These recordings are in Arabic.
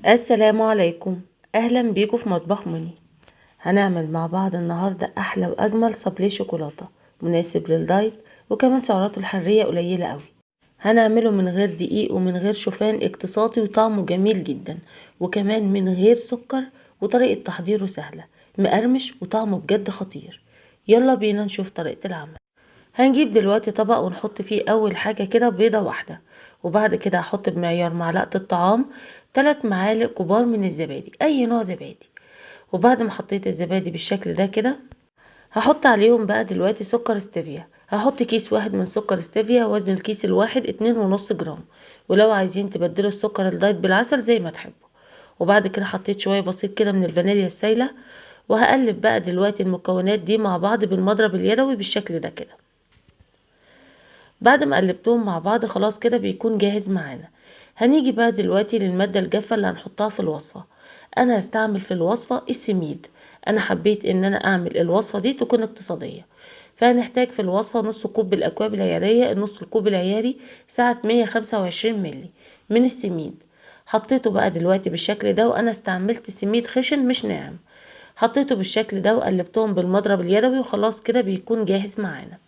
السلام عليكم. اهلا بيكم في مطبخ مني. هنعمل مع بعض النهارده احلى واجمل صابليه شوكولاته مناسب للدايت، وكمان سعراته الحراريه قليله قوي. هنعمله من غير دقيق ومن غير شوفان اقتصادي، وطعمه جميل جدا، وكمان من غير سكر، وطريقه تحضيره سهله، مقرمش وطعمه بجد خطير. يلا بينا نشوف طريقه العمل. هنجيب دلوقتي طبق ونحط فيه اول حاجة كده بيضة واحدة، وبعد كده هحط بمعيار معلقة الطعام 3 معالق كبار من الزبادي، اي نوع زبادي. وبعد ما حطيت الزبادي بالشكل ده كده، هحط عليهم بقى دلوقتي سكر ستيفيا. هحط كيس واحد من سكر ستيفيا، وزن الكيس الواحد 2.5 جرام، ولو عايزين تبدلوا السكر الدايت بالعسل زي ما تحبوا. وبعد كده حطيت شوية بسيط كده من الفانيليا السايلة، وهقلب بقى دلوقتي المكونات دي مع بعض بالمضرب اليدوي بالشكل ده كده. بعد ما قلبتهم مع بعض خلاص كده بيكون جاهز معانا. هنيجي بقى دلوقتي للمادة الجافة اللي هنحطها في الوصفة. انا هستعمل في الوصفة السميد. انا حبيت ان انا اعمل الوصفة دي تكون اقتصادية، فهنحتاج في الوصفة نص كوب بالاكواب العيارية. النص الكوب العياري سعة 125 ملي من السميد. حطيته بقى دلوقتي بالشكل ده، وانا استعملت سميد خشن مش ناعم. حطيته بالشكل ده وقلبتهم بالمضرب اليدوي، وخلاص كده بيكون جاهز معانا.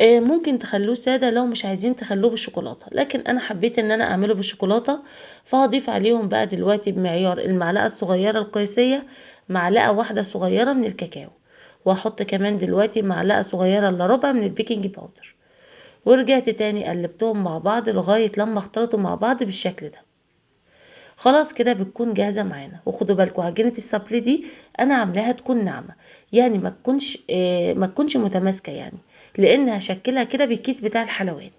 ممكن تخلوه سادة لو مش عايزين تخلوه بالشوكولاتة، لكن انا حبيت ان انا اعمله بالشوكولاتة. فهضيف عليهم بقى دلوقتي بمعيار المعلقة الصغيرة القياسية معلقة واحدة صغيرة من الكاكاو، وهحط كمان دلوقتي معلقة صغيرة الا ربع من البيكنج باودر. ورجعت تاني قلبتهم مع بعض لغاية لما اختلطوا مع بعض بالشكل ده. خلاص كده بتكون جاهزة معانا. وخدوا بالكم عجينة السابلي دي انا عاملاها تكون ناعمة، يعني ما تكونش متماسكة يعني، لان هشكلها كده بالكيس بتاع الحلواني.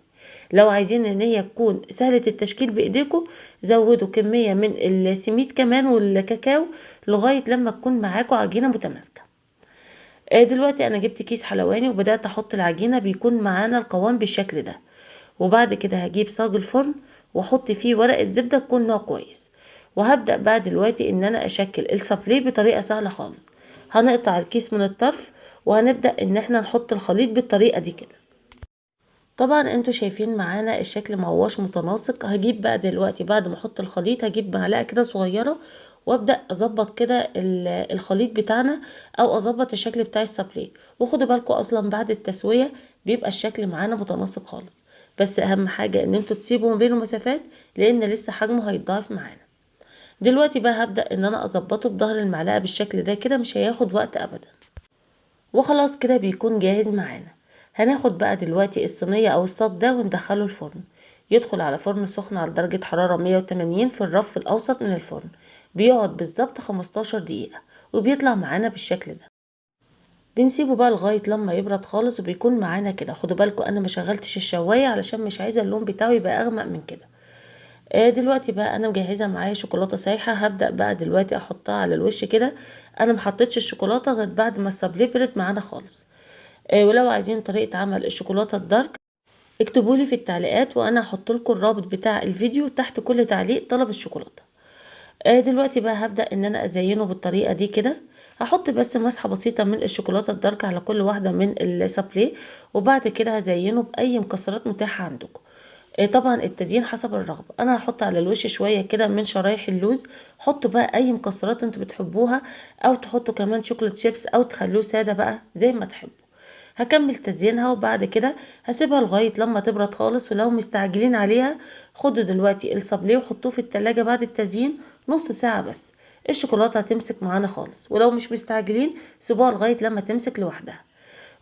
لو عايزين ان هي تكون سهلة التشكيل بايديكم، زودوا كمية من السميد كمان والكاكاو لغاية لما تكون معاكم عجينة متماسكة. دلوقتي انا جبت كيس حلواني وبدأت احط العجينة، بيكون معانا القوام بالشكل ده. وبعد كده هجيب صاج الفرن واحط فيه ورقة زبدة تكون نوع كويس. وهبدأ بقى دلوقتي ان انا اشكل السابليه بطريقة سهلة خالص. هنقطع الكيس من الطرف، وهنبدأ ان احنا نحط الخليط بالطريقة دي كده. طبعا انتوا شايفين معانا الشكل ما هوش متناسق. هجيب بقى دلوقتي بعد ما احط الخليط هجيب معلقة كده صغيرة، وابدأ اظبط كده الخليط بتاعنا، او اظبط الشكل بتاع السابليه. وخدوا بالكم اصلا بعد التسوية بيبقى الشكل معانا متناسق خالص، بس اهم حاجة ان انتوا تسيبوا ما بينه مسافات، لان لسه حجمه هيتضاعف معانا. دلوقتي بقى هبدأ ان انا اظبطه بظهر المعلقة بالشكل ده كده، مش هياخد وقت ابدا. وخلاص كده بيكون جاهز معانا. هناخد بقى دلوقتي الصينية او الصاج ده وندخله الفرن. يدخل على فرن سخن على درجة حرارة 180 في الرف الاوسط من الفرن. بيقعد بالظبط 15 دقيقة، وبيطلع معانا بالشكل ده. بنسيبه بقى لغاية لما يبرد خالص، وبيكون معانا كده. خدوا بالكم انا ما شغلتش الشواية علشان مش عايزة اللون بتاعه يبقى اغمق من كده. دلوقتي بقى انا مجهزه معايا شوكولاته سايحه. هبدا بقى دلوقتي احطها على الوش كده. انا محطتش الشوكولاته غير بعد ما الصابليه برد معانا خالص. ولو عايزين طريقه عمل الشوكولاته الدارك اكتبولي في التعليقات، وانا هحط لكم الرابط بتاع الفيديو تحت كل تعليق طلب الشوكولاته. دلوقتي بقى هبدا ان انا ازينه بالطريقه دي كده. هحط بس مسحه بسيطه من الشوكولاته الدارك على كل واحده من السابليه، وبعد كده هزينه باي مكسرات متاحه عندكم. طبعا التزيين حسب الرغبه. انا هحط على الوش شويه كده من شرايح اللوز. حطوا بقى اي مكسرات انتوا بتحبوها، او تحطوا كمان شوكولاته شيبس، او تخلوه ساده بقى زي ما تحبوا. هكمل تزيينها، وبعد كده هسيبها لغايه لما تبرد خالص. ولو مستعجلين عليها خدوا دلوقتي الصابليه وحطوه في التلاجة بعد التزيين نص ساعه بس. الشوكولاته هتمسك معانا خالص. ولو مش مستعجلين سيبوها لغايه لما تمسك لوحدها.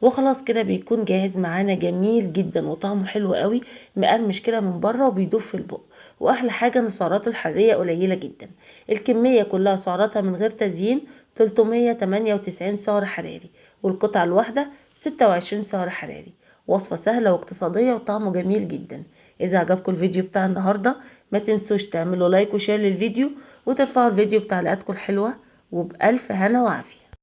وخلاص كده بيكون جاهز معانا، جميل جدا وطعمه حلو قوي، مقرمش كده من بره وبيدوب في البق. واحلى حاجه ان سعراته الحراريه قليله جدا. الكميه كلها سعراتها من غير تزيين 398 سعر حراري، والقطعه الواحده 26 سعر حراري. وصفه سهله واقتصاديه وطعمه جميل جدا. اذا عجبكم الفيديو بتاع النهارده ما تنسوش تعملوا لايك وشير للفيديو، وترفعوا الفيديو بتعليقاتكم الحلوه. وبألف هنا وعافيه.